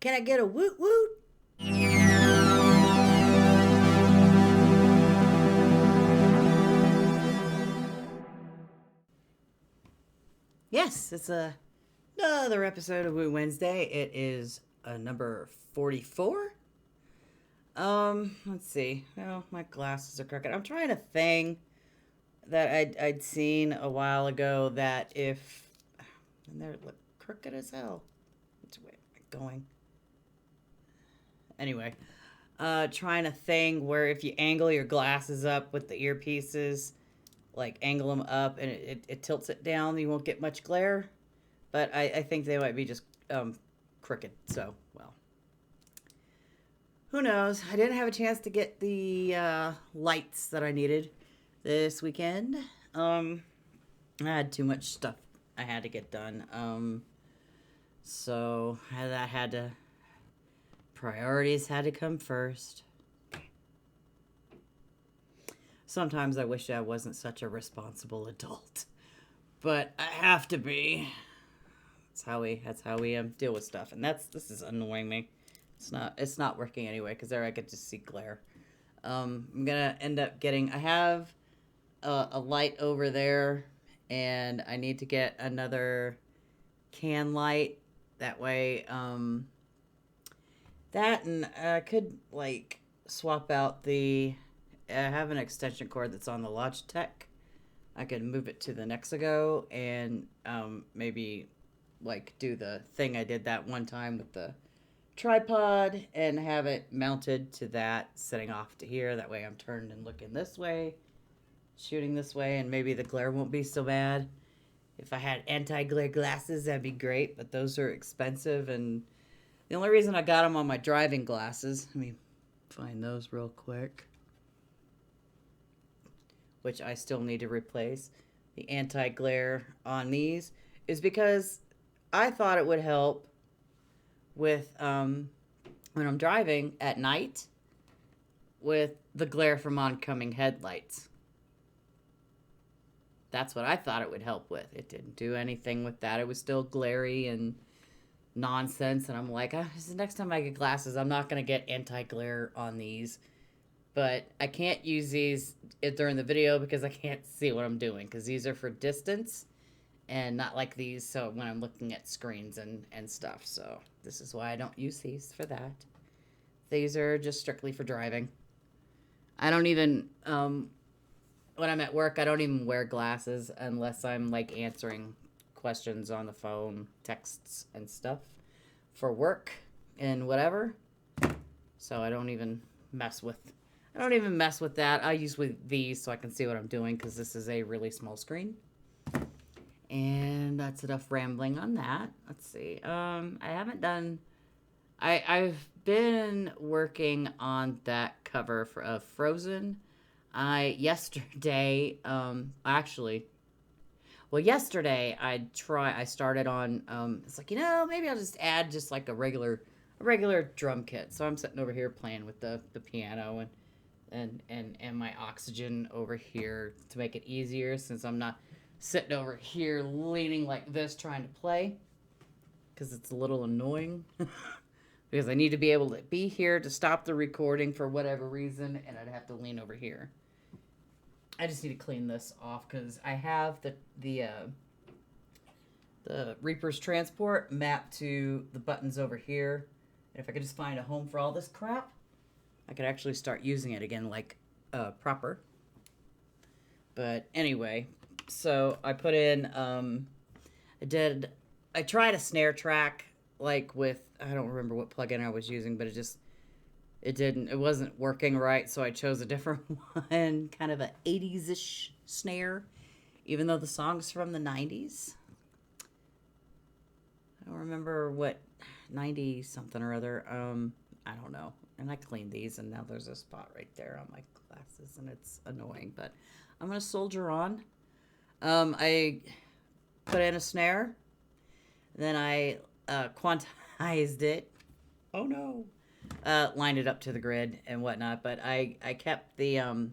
Can I get a woot woot? Yes, it's another episode of Woot Wednesday. It is number 44. Let's see. Well, my glasses are crooked. I'm trying to think that I'd seen a while ago that if... And they're crooked as hell. Which way am I going? Anyway, trying to think where if you angle your glasses up with the earpieces, like angle them up and it tilts it down, you won't get much glare. But I think they might be just crooked. So, well. Who knows? I didn't have a chance to get the lights that I needed this weekend. I had too much stuff I had to get done. So I had to... Priorities had to come first. Sometimes I wish I wasn't such a responsible adult. But I have to be. That's how we deal with stuff. And this is annoying me. It's not working anyway, because there I could just see glare. I'm gonna end up getting... I have a light over there, and I need to get another can light. That way, that, and I could, like, swap out I have an extension cord that's on the Logitech. I could move it to the Nexago and maybe, like, do the thing I did that one time with the tripod and have it mounted to that, sitting off to here. That way I'm turned and looking this way, shooting this way, and maybe the glare won't be so bad. If I had anti-glare glasses, that'd be great, but those are expensive, and the only reason I got them on my driving glasses, let me find those real quick, which I still need to replace, the anti-glare on these, is because I thought it would help with, when I'm driving at night, with the glare from oncoming headlights. That's what I thought it would help with. It didn't do anything with that. It was still glary and nonsense, and I'm like, the next time I get glasses, I'm not going to get anti-glare on these. But I can't use these during the video because I can't see what I'm doing, because these are for distance and not like these so when I'm looking at screens and stuff. So this is why I don't use these for that. These are just strictly for driving. I don't even when I'm at work, I don't even wear glasses unless I'm like answering questions on the phone, texts and stuff for work and whatever. So I don't even mess with that. I use with these so I can see what I'm doing, because this is a really small screen. And that's enough rambling on that. Let's see. I've been working on that cover of Frozen. Yesterday I started on, it's like, maybe I'll just add just like a regular drum kit. So I'm sitting over here playing with the piano and my oxygen over here to make it easier, since I'm not sitting over here leaning like this trying to play, because it's a little annoying. Because I need to be able to be here to stop the recording for whatever reason, and I'd have to lean over here. I just need to clean this off, because I have the Reaper's transport mapped to the buttons over here. And if I could just find a home for all this crap, I could actually start using it again like proper. But anyway, so I put in, I tried a snare track, like with, I don't remember what plugin I was using, but it wasn't working right, so I chose a different one, kind of a 80s-ish snare, even though the song's from the 90s. I don't remember what 90 something or other. I don't know. And I cleaned these, and now there's a spot right there on my glasses, and it's annoying, but I'm gonna soldier on. I put in a snare, then I quantized it. Oh no. Lined it up to the grid and whatnot, but I kept the and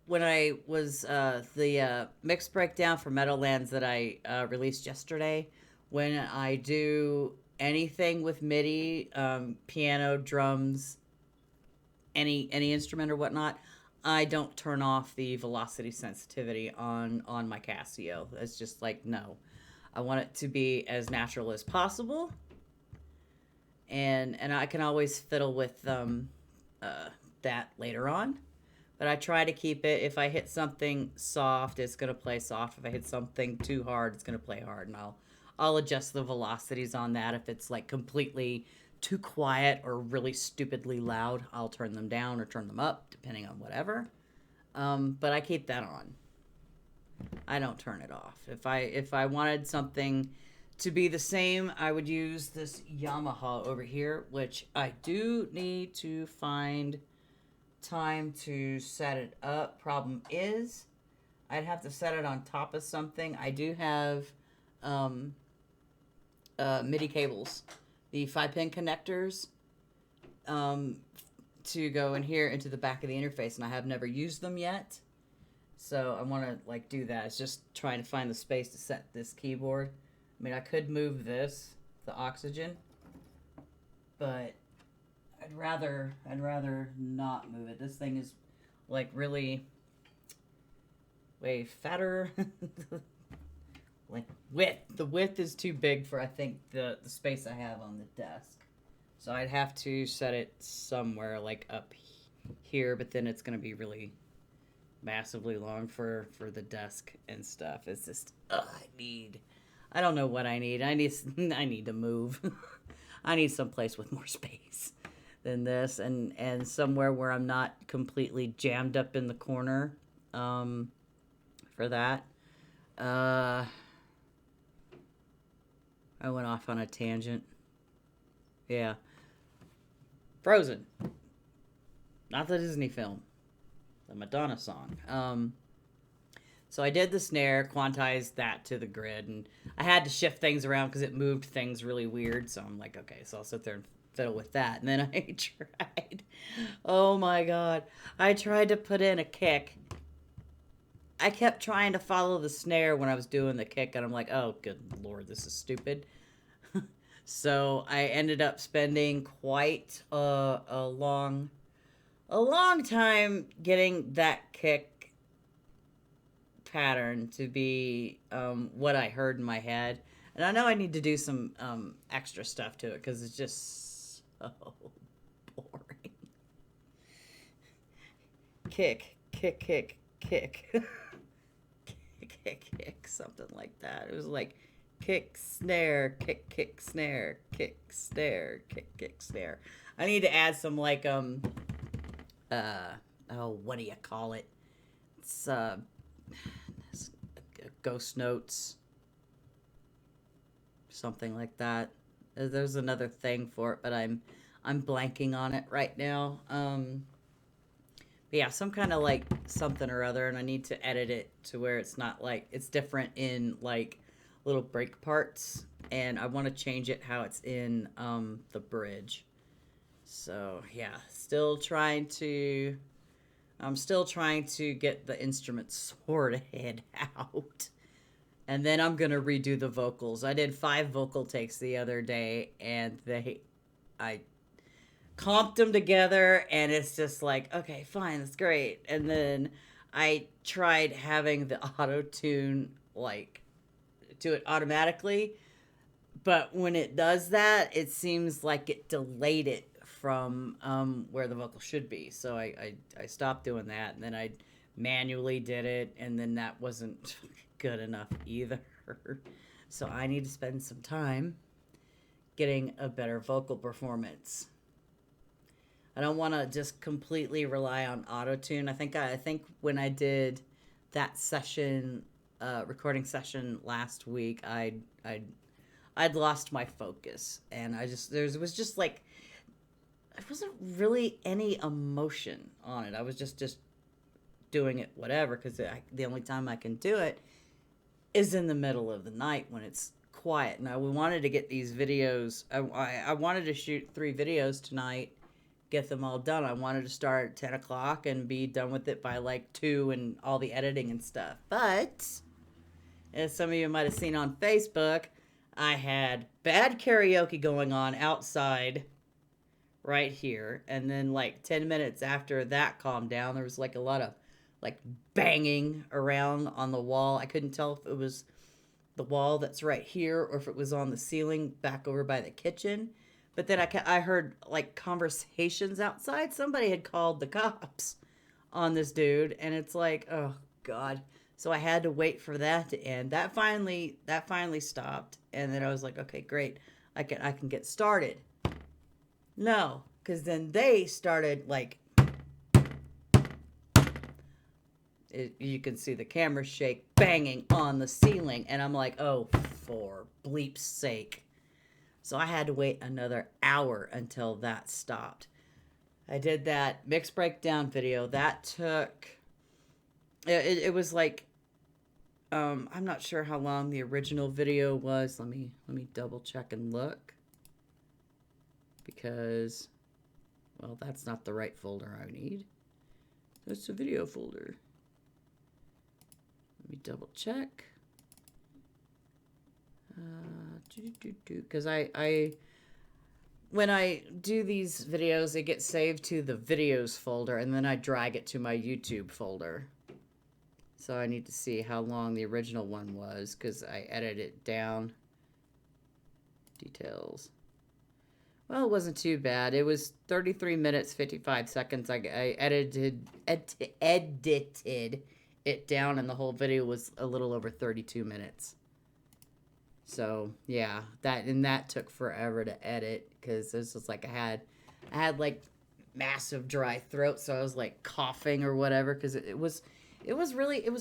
when I was the mix breakdown for Meadowlands that I released yesterday When I do anything with MIDI, piano, drums, any instrument or whatnot, I don't turn off the velocity sensitivity on my Casio. It's just like, no. I want it to be as natural as possible. And I can always fiddle with uh, that later on. But I try to keep it. If I hit something soft, it's gonna play soft. If I hit something too hard, it's gonna play hard, and I'll adjust the velocities on that. If it's like completely too quiet or really stupidly loud, I'll turn them down or turn them up, depending on whatever. But I keep that on. I don't turn it off. If I wanted something to be the same, I would use this Yamaha over here, which I do need to find time to set it up. Problem is, I'd have to set it on top of something. I do have MIDI cables, the 5-pin connectors, to go in here into the back of the interface, and I have never used them yet. So I want to like do that. It's just trying to find the space to set this keyboard. I mean, I could move this, the oxygen, but I'd rather not move it. This thing is like really way fatter. Like the width is too big for I think the space I have on the desk. So I'd have to set it somewhere like up here, but then it's gonna be really massively long for the desk and stuff. It's just I don't know what I need. I need to move. I need someplace with more space than this, and somewhere where I'm not completely jammed up in the corner for that. I went off on a tangent. Yeah. Frozen. Not the Disney film. The Madonna song. So I did the snare, quantized that to the grid, and I had to shift things around because it moved things really weird. So I'm like, okay, so I'll sit there and fiddle with that. And then I tried. Oh my God. I tried to put in a kick. I kept trying to follow the snare when I was doing the kick, and I'm like, oh, good Lord, this is stupid. So I ended up spending quite a long time getting that kick pattern to be what I heard in my head. And I know I need to do some extra stuff to it because it's just so boring. Kick, kick, kick, kick. Kick, kick, something like that. It was like kick, snare, kick, kick, snare, kick, snare, kick, kick, snare. I need to add some like what do you call it? It's ghost notes, something like that. There's another thing for it, but I'm blanking on it right now. But yeah, some kind of like something or other, and I need to edit it to where it's not like it's different in like little break parts, and I want to change it how it's in the bridge. So yeah, I'm still trying to get the instrument sorted out. And then I'm gonna redo the vocals. I did 5 vocal takes the other day, and I comped them together, and it's just like, okay, fine, that's great. And then I tried having the auto tune like do it automatically, but when it does that, it seems like it delayed it from where the vocal should be. So I stopped doing that, and then I manually did it, and then that wasn't good enough either. So I need to spend some time getting a better vocal performance. I don't want to just completely rely on auto-tune. I think when I did that session, recording session last week, I'd lost my focus, and there was just like, there wasn't really any emotion on it. I was just doing it whatever, because the only time I can do it is in the middle of the night when it's quiet. Now, we wanted to get these videos. I wanted to shoot 3 videos tonight, get them all done. I wanted to start at 10 o'clock and be done with it by like 2 and all the editing and stuff. But as some of you might have seen on Facebook, I had bad karaoke going on outside right here. And then, like, 10 minutes after that calmed down, there was like a lot of like banging around on the wall. I couldn't tell if it was the wall that's right here or if it was on the ceiling back over by the kitchen. But then I heard like conversations outside. Somebody had called the cops on this dude, and it's like, oh god. So I had to wait for that to end. That finally stopped, and then I was like, okay, great. I can get started. No, because then they started like you can see the camera shake banging on the ceiling, and I'm like, oh, for bleep's sake. So I had to wait another hour until that stopped. I did that mix breakdown video. That took it was like I'm not sure how long the original video was. Let me double check and look, because well, that's not the right folder I need. That's the video folder. Let me double check. Because I when I do these videos, it gets saved to the videos folder, and then I drag it to my YouTube folder. So I need to see how long the original one was, because I edited it down. Details. Well, it wasn't too bad. It was 33 minutes, 55 seconds. I edited it down, and the whole video was a little over 32 minutes. So yeah, that took forever to edit, because this was like I had like massive dry throat, so I was like coughing or whatever, because it was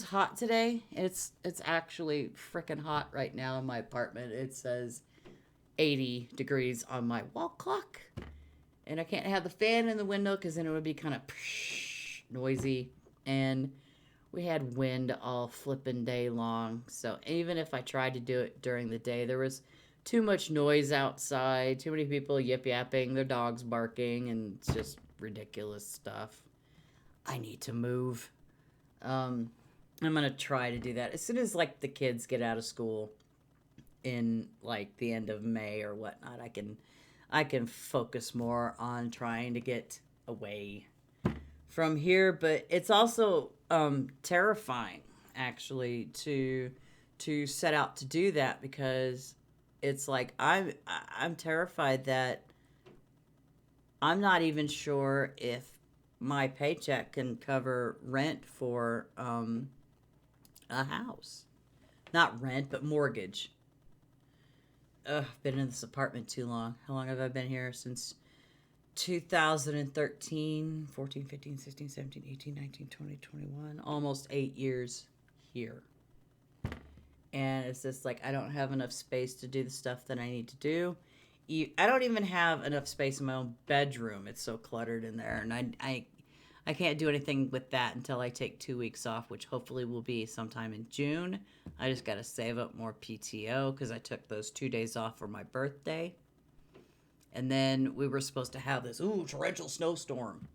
hot today. It's actually freaking hot right now in my apartment. It says 80 degrees on my wall clock, and I can't have the fan in the window because then it would be kind of noisy, and we had wind all flipping day long. So even if I tried to do it during the day, there was too much noise outside, too many people yip yapping, their dogs barking, and it's just ridiculous stuff. I need to move. I'm gonna try to do that as soon as like the kids get out of school in like the end of May or whatnot. I can focus more on trying to get away from here, but it's also terrifying actually to set out to do that, because it's like I'm terrified that I'm not even sure if my paycheck can cover rent for a house. Not rent, but mortgage. I've been in this apartment too long. How long have I been here? Since 2013, 14, 15, 16, 17, 18, 19, 20, 21. Almost 8 years here. And it's just like I don't have enough space to do the stuff that I need to do. I don't even have enough space in my own bedroom. It's so cluttered in there. And I can't do anything with that until I take 2 weeks off, which hopefully will be sometime in June. I just got to save up more PTO because I took those 2 days off for my birthday. And then we were supposed to have this torrential snowstorm.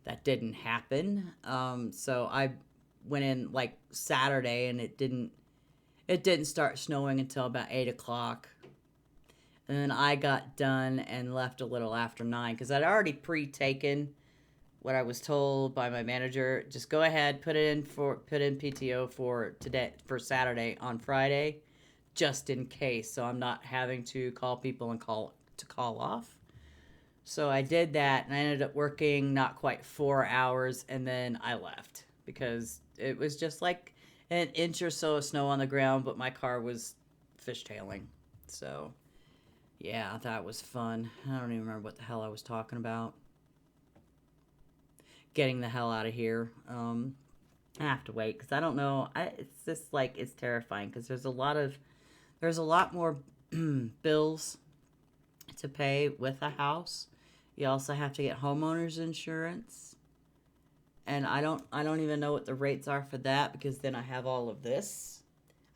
That didn't happen. So I went in like Saturday, and it didn't start snowing until about 8 o'clock. And then I got done and left a little after 9 because I'd already pre-taken what I was told by my manager. Just go ahead, put in PTO for today, for Saturday on Friday, just in case, so I'm not having to call people and call off. So I did that, and I ended up working not quite 4 hours, and then I left because it was just like an inch or so of snow on the ground, but my car was fishtailing. So yeah, that was fun. I don't even remember what the hell I was talking about. Getting the hell out of here. I have to wait because I don't know. It's just like it's terrifying because there's a lot more bills to pay with a house. You also have to get homeowners insurance, and I don't even know what the rates are for that, because then I have all of this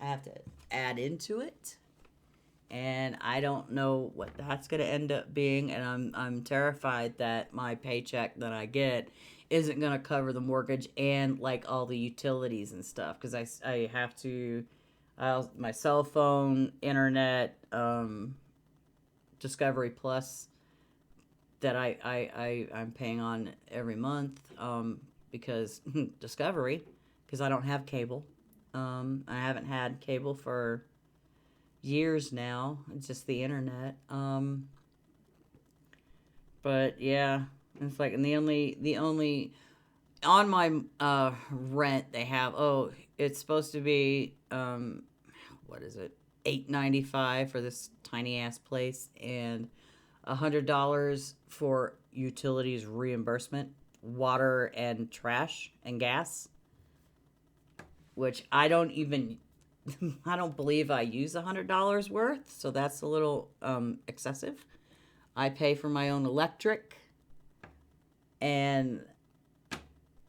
I have to add into it, and I don't know what that's going to end up being, and I'm terrified that my paycheck that I get isn't going to cover the mortgage and like all the utilities and stuff, because I have to My cell phone, internet, Discovery Plus that I'm paying on every month, because Discovery, because I don't have cable. I haven't had cable for years now. It's just the internet. But yeah, it's like, and the only on my rent they have, it's supposed to be, what is it, $8.95 for this tiny ass place, and $100 for utilities reimbursement, water and trash and gas, which I don't even I don't believe I use $100 worth, so that's a little excessive. I pay for my own electric, and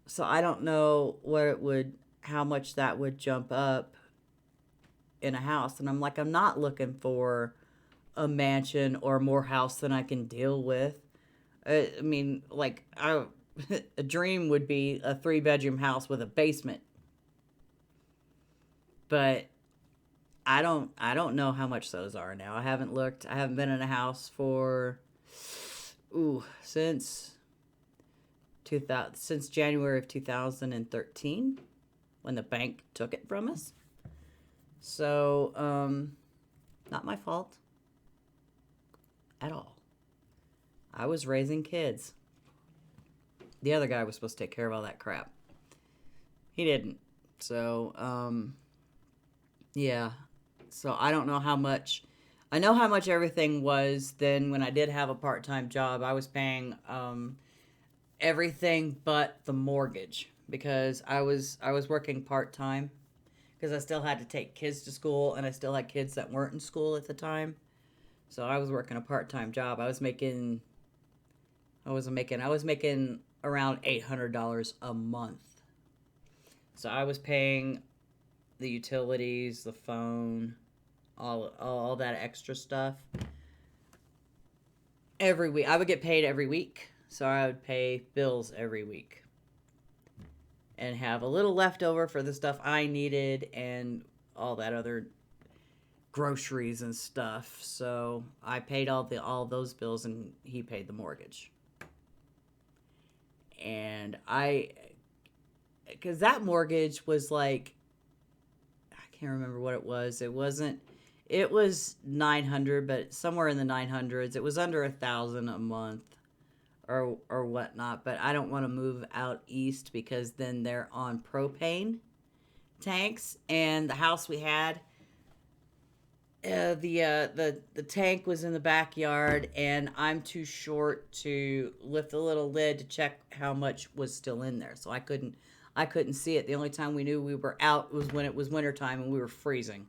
so I don't know how much that would jump up in a house. And I'm like, I'm not looking for a mansion or more house than I can deal with. I mean, like, a dream would be a 3-bedroom house with a basement, but I don't know how much those are now. I haven't looked. I haven't been in a house for since 2000, since January of 2013, when the bank took it from us. So, not my fault at all. I was raising kids. The other guy was supposed to take care of all that crap. He didn't. So, yeah. So I don't know how much. I know how much everything was then when I did have a part-time job. I was paying everything but the mortgage, because I was working part-time, because I still had to take kids to school, and I still had kids that weren't in school at the time. So I was working a part-time job. I was making around $800 a month. So I was paying the utilities, the phone, all that extra stuff every week. I would get paid every week, so I would pay bills every week and have a little leftover for the stuff I needed and all that other groceries and stuff. So I paid all those bills, and he paid the mortgage. And because that mortgage was like, I can't remember what it was. It was 900, but somewhere in the 900s. It was under 1,000 a month or whatnot. But I don't want to move out east, because then they're on propane tanks. And the house we had, the tank was in the backyard, and I'm too short to lift the little lid to check how much was still in there. So I couldn't see it. The only time we knew we were out was when it was wintertime and we were freezing.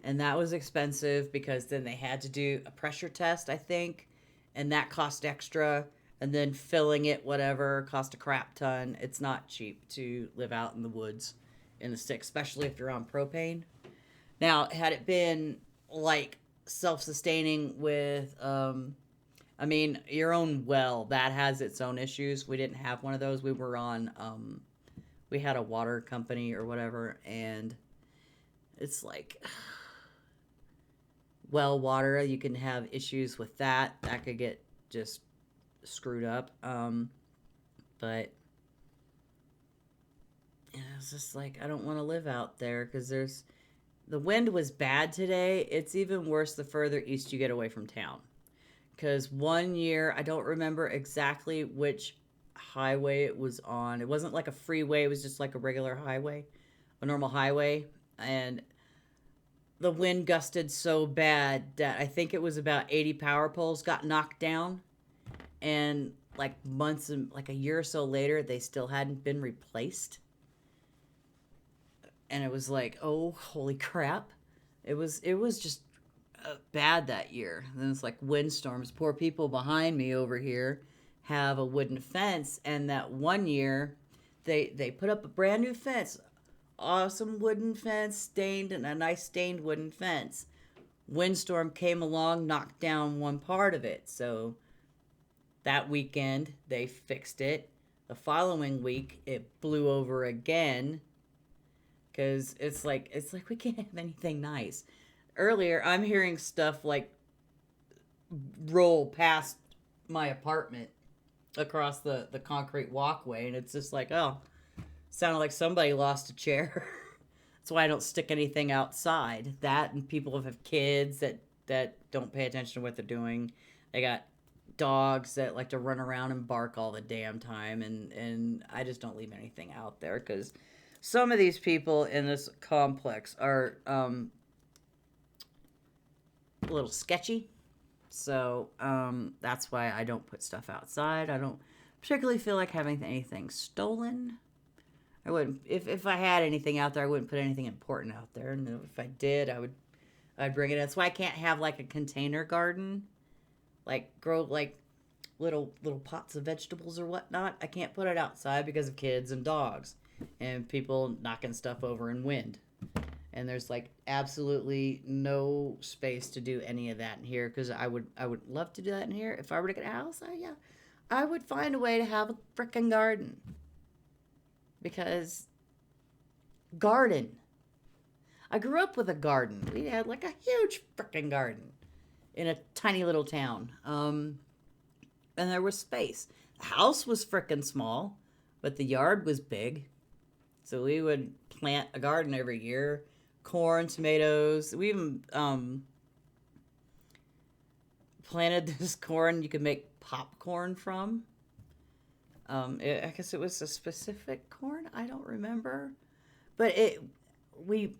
And that was expensive, because then they had to do a pressure test, I think, and that cost extra. And then filling it, whatever, cost a crap ton. It's not cheap to live out in the woods in the sticks, especially if you're on propane. Now, had it been like self-sustaining with, your own well, that has its own issues. We didn't have one of those. We had a water company or whatever, and it's like, well water, you can have issues with that. That could get just screwed up. But yeah, it's just like, I don't want to live out there, because the wind was bad today. It's even worse the further east you get away from town. Because one year, I don't remember exactly which highway it was on. It wasn't like a freeway. It was just like a regular highway, a normal highway. And the wind gusted so bad that I think it was about 80 power poles got knocked down. And like a year or so later, they still hadn't been replaced. And it was like, oh, holy crap. It was just bad that year. And then it's like windstorms. Poor people behind me over here have a wooden fence, and that one year they put up a brand new fence. Awesome wooden fence, stained, and a nice stained wooden fence. Windstorm came along, knocked down one part of it. So that weekend they fixed it. The following week it blew over again. because it's like we can't have anything nice. Earlier, I'm hearing stuff like roll past my apartment across the concrete walkway, and it's just like, oh, sounded like somebody lost a chair. That's why I don't stick anything outside. That, and people have kids that don't pay attention to what they're doing. They got dogs that like to run around and bark all the damn time, and I just don't leave anything out there because some of these people in this complex are a little sketchy. So that's why I don't put stuff outside. I don't particularly feel like having anything stolen. I wouldn't, if I had anything out there, I wouldn't put anything important out there. And if I did, I'd bring it in. That's why I can't have like a container garden, like grow like little pots of vegetables or whatnot. I can't put it outside because of kids and dogs and people knocking stuff over in wind. And there's like absolutely no space to do any of that in here because I would love to do that in here. If I were to get a house, yeah, I would find a way to have a frickin' garden. Because garden. I grew up with a garden. We had like a huge frickin' garden in a tiny little town. And there was space. The house was frickin' small, but the yard was big. So we would plant a garden every year. Corn, tomatoes. We even planted this corn you could make popcorn from. I guess it was a specific corn. I don't remember, but we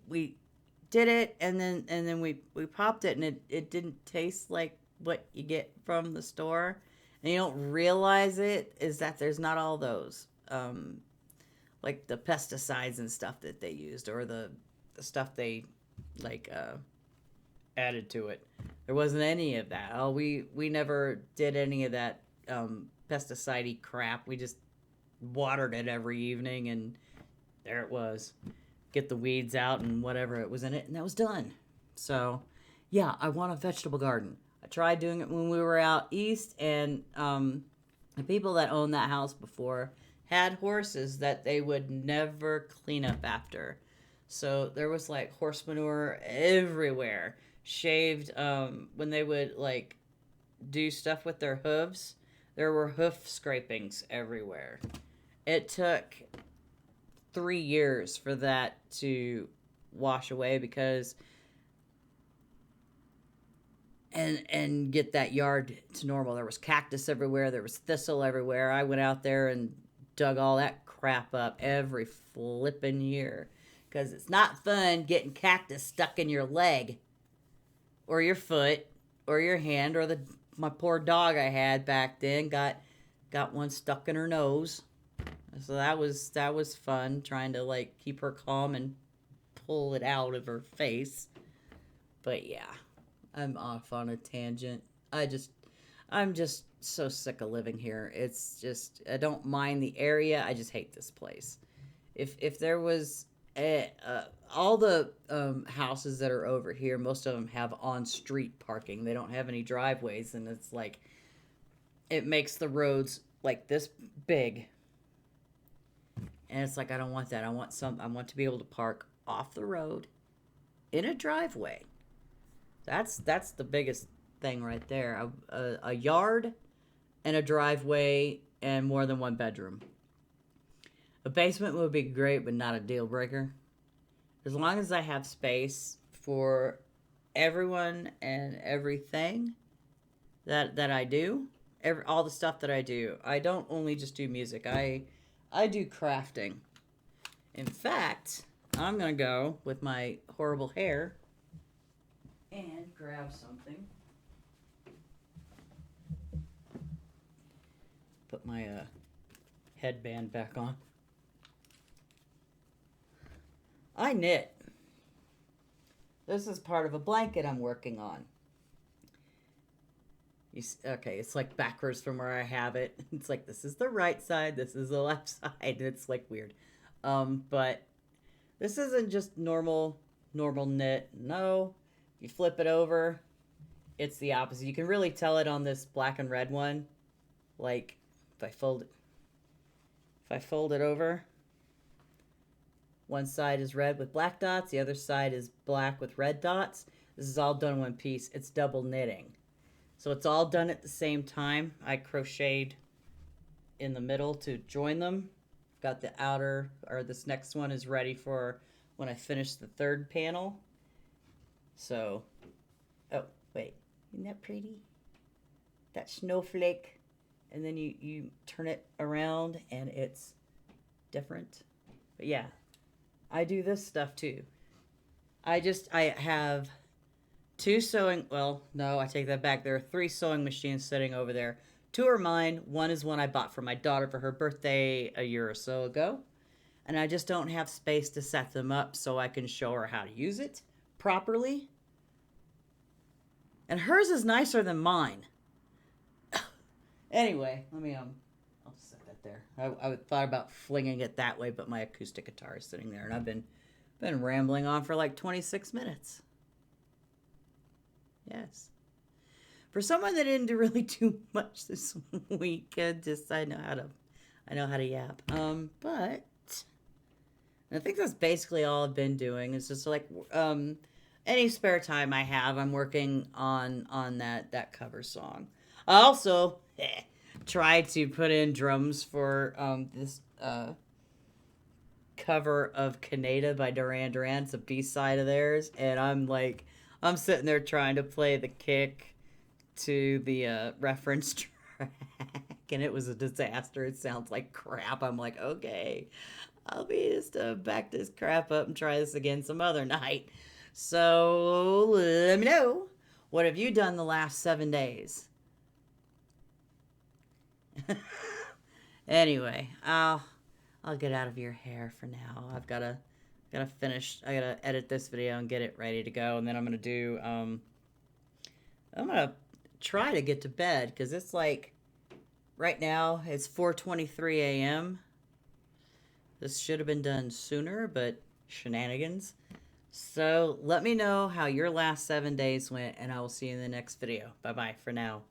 did it, and then we popped it, and it didn't taste like what you get from the store, and you don't realize it is that there's not all those like the pesticides and stuff that they used, or the stuff they like added to it. There wasn't any of that. Oh, we never did any of that pesticide crap. We just watered it every evening, and there it was. Get the weeds out and whatever it was in it, and that was done. So, yeah, I want a vegetable garden. I tried doing it when we were out east, and the people that owned that house before had horses that they would never clean up after. So there was like horse manure everywhere. Shaved when they would like do stuff with their hooves. There were hoof scrapings everywhere. It took 3 years for that to wash away because and get that yard to normal. There was cactus everywhere. There was thistle everywhere. I went out there and dug all that crap up every flippin' year because it's not fun getting cactus stuck in your leg or your foot or your hand or my poor dog I had back then got one stuck in her nose. So that was fun trying to like keep her calm and pull it out of her face. But yeah, I'm off on a tangent. I'm just so sick of living here. It's just I don't mind the area. I just hate this place. If there was all the houses that are over here, most of them have on-street parking. They don't have any driveways, and it's like it makes the roads like this big. And it's like I don't want that. I want to be able to park off the road in a driveway. That's the biggest thing right there. A yard and a driveway and more than one bedroom. A basement would be great, but not a deal breaker. As long as I have space for everyone and everything that I do, all the stuff that I do. I don't only just do music. I do crafting. In fact, I'm going to go with my horrible hair and grab something. Put my headband back on. I knit. This is part of a blanket I'm working on. Okay, it's like backwards from where I have it. It's like this is the right side, this is the left side. It's like weird. But this isn't just normal knit. No, if you flip it over, it's the opposite. You can really tell it on this black and red one. Like if I fold it over, One side is red with black dots, the other side is black with red dots. This is all done in one piece. It's double knitting. So it's all done at the same time. I crocheted in the middle to join them. Got the outer, or this next one is ready for when I finish the third panel. So, oh, wait. Isn't that pretty? That snowflake. And then you turn it around and it's different. But yeah, I do this stuff too. I have two sewing, well, no, I take that back. There are 3 sewing machines sitting over there. 2 are mine. One is one I bought for my daughter for her birthday a year or so ago. And I just don't have space to set them up so I can show her how to use it properly. And hers is nicer than mine. Anyway, let me, I'll set that there. I thought about flinging it that way, but my acoustic guitar is sitting there, and I've been rambling on for like 26 minutes. Yes. For someone that didn't really do much this week, I know how to yap. But I think that's basically all I've been doing. It's just like any spare time I have, I'm working on that cover song. I also tried to put in drums for this cover of Canada by Duran Duran. It's a B-side of theirs, and I'm sitting there trying to play the kick to the reference track, and it was a disaster. It sounds like crap. I'm like, okay, I'll be just back this crap up and try this again some other night. So let me know, what have you done the last 7 days? Anyway, I'll get out of your hair for now. I've gotta finish. I gotta edit this video and get it ready to go, and then I'm gonna do. I'm gonna try to get to bed because it's like right now it's 4:23 a.m. This should have been done sooner, but shenanigans. So let me know how your last 7 days went, and I will see you in the next video. Bye bye for now.